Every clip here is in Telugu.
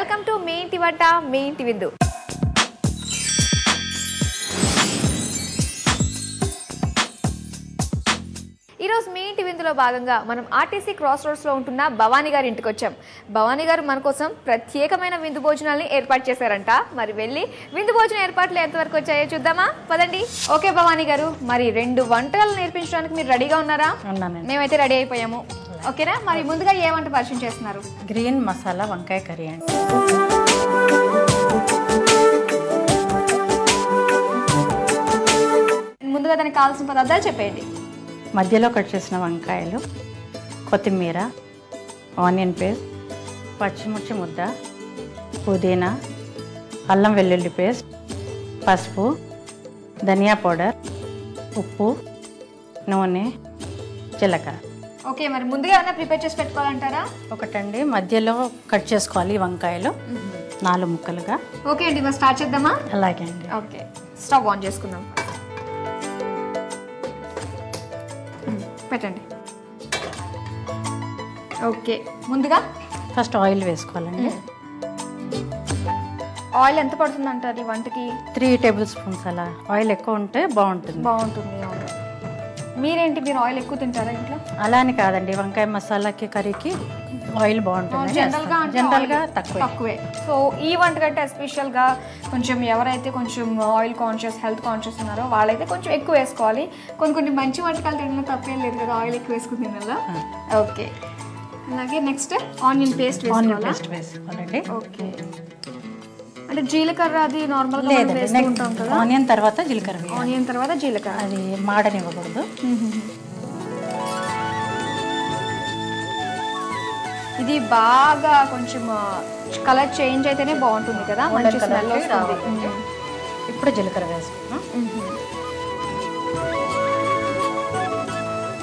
వెల్కమ్ టు మీ ఇంటి వంట మీ ఇంటి విందు. ఈరోజు మీ ఇంటి విందులో భాగంగా మనం ఆర్టీసీ క్రాస్ రోడ్స్లో ఉంటున్న భవానీ గారి ఇంటికి వచ్చాం. భవానీ గారు మన కోసం ప్రత్యేకమైన విందు భోజనాల్ని ఏర్పాటు చేశారంట. మరి వెళ్ళి విందు భోజన ఏర్పాట్లు ఎంతవరకు వచ్చాయో చూద్దామా, పదండి. ఓకే భవానీ గారు, మరి 2 వంటలు నేర్పించడానికి మీరు రెడీగా ఉన్నారా? మేమైతే రెడీ అయిపోయాము. ఓకేనా? మరి ముందుగా ఏ వంట పరిచయం చేస్తున్నారు? గ్రీన్ మసాలా వంకాయ కర్రీ అండి. ముందుగా దానికి కావాల్సిన పదార్థాలు చెప్పేయండి. మధ్యలో కట్ చేసిన వంకాయలు, కొత్తిమీర, ఆనియన్ పేస్ట్, పచ్చిమిర్చి ముద్ద, పుదీనా, అల్లం వెల్లుల్లి పేస్ట్, పసుపు, ధనియా పౌడర్, ఉప్పు, నూనె, జీలకర్ర. ఓకే, మరి ముందుగా ఏమైనా ప్రిపేర్ చేసి పెట్టుకోవాలంటారా? ఒకటండి, మధ్యలో కట్ చేసుకోవాలి వంకాయలు 4 ముక్కలుగా. ఓకే అండి, మరి స్టార్ట్ చేద్దామా? అలాగే అండి. ఓకే, స్టవ్ ఆన్ చేసుకుందాం. పెట్టండి. ఓకే, ముందుగా ఫస్ట్ ఆయిల్ వేసుకోవాలండి. ఆయిల్ ఎంత పడుతుంది అంటారు ఈ వంటకి? 3 టేబుల్ స్పూన్స్. అలా ఆయిల్ ఎక్కువ ఉంటే బాగుంటుంది. అవును. మీరేంటి, మీరు ఆయిల్ ఎక్కువ తింటారా ఇంట్లో? అలా అని కాదండి, వంకాయ మసాలాకి కర్రీకి ఆయిల్ బాగుంటుంది. జనరల్గా తక్కువే. సో ఈ వంట కంటే ఎస్పెషల్గా కొంచెం ఎవరైతే కొంచెం ఆయిల్ కాన్షియస్, హెల్త్ కాన్షియస్ ఉన్నారో వాళ్ళైతే కొంచెం ఎక్కువ వేసుకోవాలి. కొన్ని మంచి వంటకాలు తినడం తప్పేం లేదు కదా, ఆయిల్ ఎక్కువ వేసుకుని తినాలా. ఓకే, అలాగే నెక్స్ట్ ఆనియన్ పేస్ట్ వేసుకోవాలండి. ఓకే, అంటే జీలకర్ర అది నార్మల్గా వేసుకుంటాం కదా. ఆనియన్ తర్వాత జీలకర్ర. ఆనియన్ తర్వాత జీలకర్ర, అది మాడనివ్వకూడదు. ఇది బాగా కొంచెం కలర్ చేంజ్ అయితేనే బాగుంటుంది కదా, మంచి స్మెల్ వస్తుంది. ఇప్పుడు జీలకర్ర వేసుకున్నాం.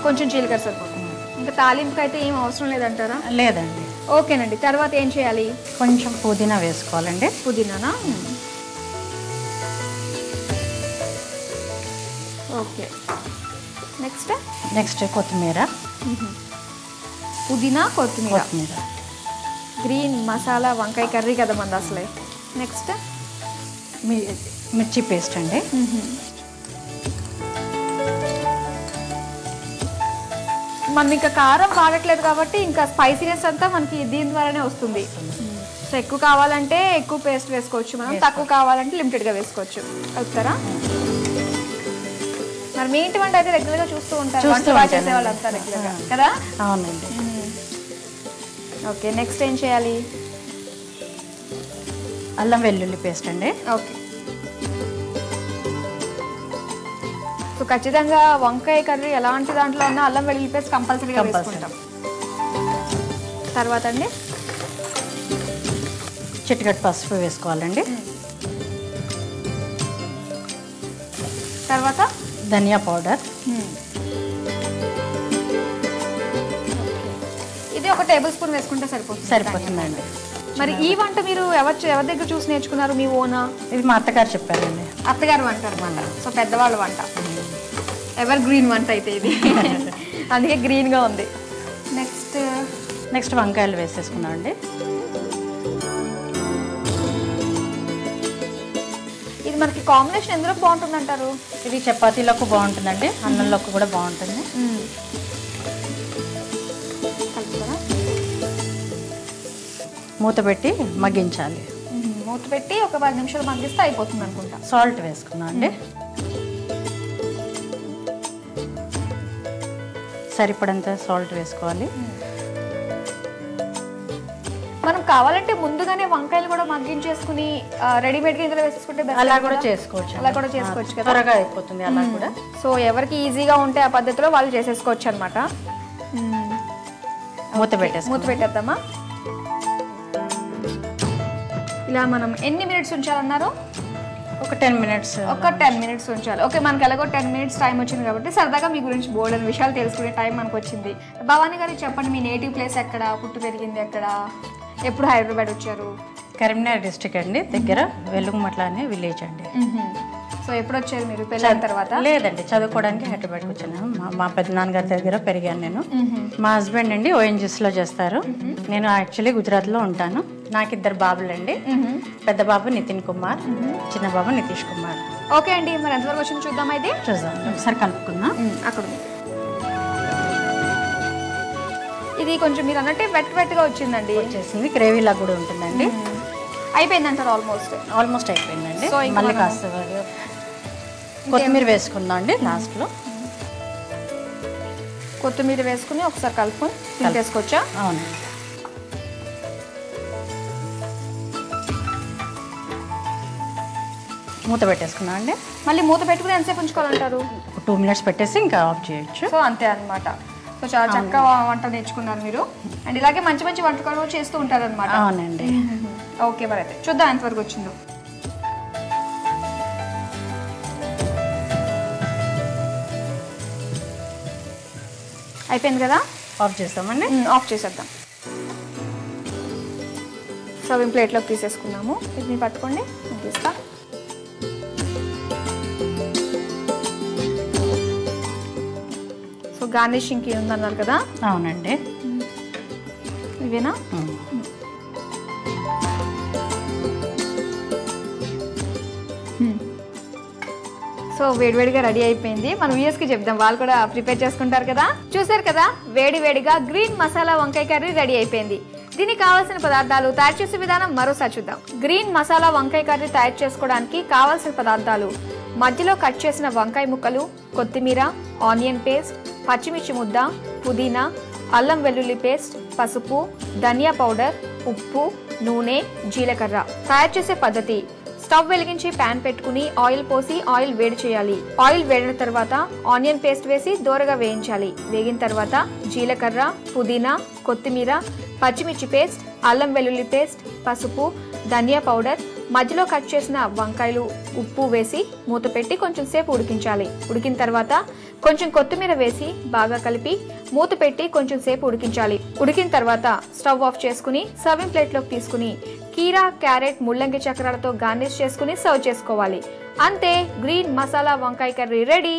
కొంచెం జీలకర్ర సరిపోతుంది. ఇంకా తాలింపుకి అయితే ఏం అవసరం లేదంటారా? లేదండి. ఓకేనండి, తర్వాత ఏం చేయాలి? కొంచెం పుదీనా వేసుకోవాలండి. పుదీనానా? ఓకే, నెక్స్ట్ కొత్తిమీర. పుదీనా, కొత్తిమీర. గ్రీన్ మసాలా వంకాయ కర్రీ కదా మంది అసలే. నెక్స్ట్ మిర్చి పేస్ట్ అండి. మనం ఇంకా కారం వాడట్లేదు కాబట్టి ఇంకా స్పైసీనెస్ అంతా మనకి దీని ద్వారానే వస్తుంది. సో ఎక్కువ కావాలంటే ఎక్కువ పేస్ట్ వేసుకోవచ్చు, మనం తక్కువ కావాలంటే లిమిటెడ్గా వేసుకోవచ్చు. అవుతారా? మరి మీ ఇంటి వంట అయితే రెగ్యులర్గా చూస్తూ ఉంటారు, వంట బాగా చేసే వాళ్ళంతా రెగ్యులర్గా కదా? అవునండి. ఓకే, నెక్స్ట్ ఏం చేయాలి? అల్లం వెల్లుల్లి పేస్ట్ అండి. ఓకే, సో ఖచ్చితంగా వంకాయ కర్రీ ఎలాంటి దాంట్లో ఉన్న అల్లం వెల్లుల్లి పేస్ట్ కంపల్సరీగా వేసుకుంటాం. తర్వాత అండి చిటికెడు పసుపు వేసుకోవాలండి. తర్వాత ధనియా పౌడర్. ఇది 1 టేబుల్ స్పూన్ వేసుకుంటే సరిపోతుందండి. మరి ఈ వంట మీరు ఎవరి దగ్గర చూసి నేర్చుకున్నారు? మీ ఓనా? ఇది మా అత్తగారు చెప్పారండి. అత్తగారు వంట అనమాట. సో పెద్దవాళ్ళ వంట, ఎవర్ గ్రీన్ వంట అయితే ఇది. అందుకే గ్రీన్గా ఉంది. నెక్స్ట్ వంకాయలు వేసేసుకున్నాం అండి. ఇది మనకి కాంబినేషన్ ఎందులో బాగుంటుంది అంటారు? ఇది చపాతీలోకి బాగుంటుందండి, అన్నంలోకి కూడా బాగుంటుంది. మూత పెట్టి మగ్గించాలి. మూత పెట్టి ఒక 10 నిమిషాలు మగ్గిస్తే అయిపోతుంది అనుకుంటా. సాల్ట్ వేసుకున్నాం అండి. సరిపడంత సాల్ట్ వేసుకోవాలి. మనం కావాలంటే ముందుగానే వంకాయలు కూడా మగ్గించేసుకుని రెడీమేడ్గా ఇందులో వేసేసుకుంటే అలా కూడా చేసుకోవచ్చు కదా, త్వరగా అయిపోతుంది అలా కూడా. సో ఎవరికి ఈజీగా ఉంటే ఆ పద్ధతిలో వాళ్ళు చేసేసుకోవచ్చు అనమాట. మూత పెట్టేద్దామా? ఇలా మనం ఎన్ని మినిట్స్ ఉంచాలన్నారు? ఒక 10 మినిట్స్. ఒక 10 మినిట్స్ ఉంచాలి. ఓకే, మనకి ఎలాగో 10 మినిట్స్ టైం వచ్చింది కాబట్టి సరదాగా మీ గురించి బోల్డెన్ విషయాలు తెలుసుకునే టైం మనకు వచ్చింది. భవానీ గారు చెప్పండి, మీ నేటివ్ ప్లేస్ ఎక్కడ, పుట్టి పెరిగింది ఎక్కడ, ఎప్పుడు హైదరాబాద్ వచ్చారు? కరీంనగర్ డిస్ట్రిక్ట్ అండి, దగ్గర వెలుగుమట్ల అనే విలేజ్ అండి. సో ఎప్పుడు వచ్చారు మీరు పెళ్ళైన తర్వాత? లేదండి, చదువుకోవడానికి హైదరాబాద్కి వచ్చాను. మా పెద్దనాన్నగారి దగ్గర పెరిగాను నేను. మా హస్బెండ్ అండి ఓఎన్జీసీలో చేస్తారు. నేను యాక్చువల్లీ గుజరాత్లో ఉంటాను. నాకు 2 బాబులండి. పెద్ద బాబు నితిన్ కుమార్, చిన్న బాబు నితీష్ కుమార్. ఓకే అండి, మరి ఎంతవరకు వచ్చింది చూద్దాం అయితే. చూద్దాం, ఒకసారి కలుపుకుందాం. అక్కడ ఉంది. ఇది కొంచెం మీరు అన్నట్టే వెట్గా వచ్చిందండి. వచ్చేసింది, గ్రేవీలా కూడా ఉంటుందండి. అయిపోయింది అంటారు ఆల్మోస్ట్ అయిపోయిందండి. సో మళ్ళీ కాస్త కొత్తిమీర వేసుకుందాం అండి లాస్ట్లో. కొత్తిమీర వేసుకుని ఒకసారి కలుపుకొని తీసేసుకోవచ్చా? అవును. మూత పెట్టేసుకున్నాం అండి. మళ్ళీ మూత పెట్టుకుని ఎంతసేపు ఉంచుకోవాలంటారు? 2 మినిట్స్ పెట్టేసి ఇంకా ఆఫ్ చేయొచ్చు. సో అంతే అనమాట. సో చాలా చక్కగా వంట నేర్చుకున్నారు మీరు. అండ్ ఇలాగే మంచి మంచి వంటకాలు చేస్తూ ఉంటారు అనమాట. అవునండి. ఓకే, మరి అయితే చూద్దాం ఎంతవరకు వచ్చిందో. అయిపోయింది కదా, ఆఫ్ చేస్తామండి. ఆఫ్ చేసేద్దాం. సర్వింగ్ ప్లేట్లోకి తీసేసుకున్నాము. వీటిని పట్టుకోండి, నేను తీస్తా. సో గార్నిషింగ్కి ఉందన్నారు కదా? అవునండి. ఇవేనా? సో వేడివేడిగా రెడీ అయిపోయింది. మనం వ్యూయర్స్ కి చెప్దాం, వాళ్ళు కూడా ప్రిపేర్ చేసుకుంటారు కదా. చూసారు కదా, వేడివేడిగా గ్రీన్ మసాలా వంకాయ కర్రీ రెడీ అయిపోయింది. దీనికి కావాల్సిన పదార్థాలు, తయారు చేసే విధానం మరోసారి చూద్దాం. గ్రీన్ మసాలా వంకాయ కర్రీ తయారు చేసుకోవడానికి కావాల్సిన పదార్థాలు: మధ్యలో కట్ చేసిన వంకాయ ముక్కలు, కొత్తిమీర, ఆనియన్ పేస్ట్, పచ్చిమిర్చి ముద్ద, పుదీనా, అల్లం వెల్లుల్లి పేస్ట్, పసుపు, ధనియా పౌడర్, ఉప్పు, నూనె, జీలకర్ర. తయారు చేసే పద్ధతి: స్టవ్ వెలిగించి ప్యాన్ పెట్టుకుని ఆయిల్ పోసి ఆయిల్ వేడి చేయాలి. ఆయిల్ వేడిన తర్వాత ఆనియన్ పేస్ట్ వేసి దోరగా వేయించాలి. వేగిన తర్వాత జీలకర్ర, పుదీనా, కొత్తిమీర, పచ్చిమిర్చి పేస్ట్, అల్లం వెల్లుల్లి పేస్ట్, పసుపు, ధనియా పౌడర్, మధ్యలో కట్ చేసిన వంకాయలు, ఉప్పు వేసి మూత పెట్టి కొంచెం సేపు ఉడికించాలి. ఉడికిన తర్వాత కొంచెం కొత్తిమీర వేసి బాగా కలిపి మూత పెట్టి కొంచెం సేపు ఉడికించాలి. ఉడికిన తర్వాత స్టవ్ ఆఫ్ చేసుకుని సర్వింగ్ ప్లేట్లోకి తీసుకుని కీరా, క్యారెట్, ముల్లంగి చక్రాలతో గార్నిష్ చేసుకుని సర్వ్ చేసుకోవాలి. అంతే, గ్రీన్ మసాలా వంకాయ కర్రీ రెడీ.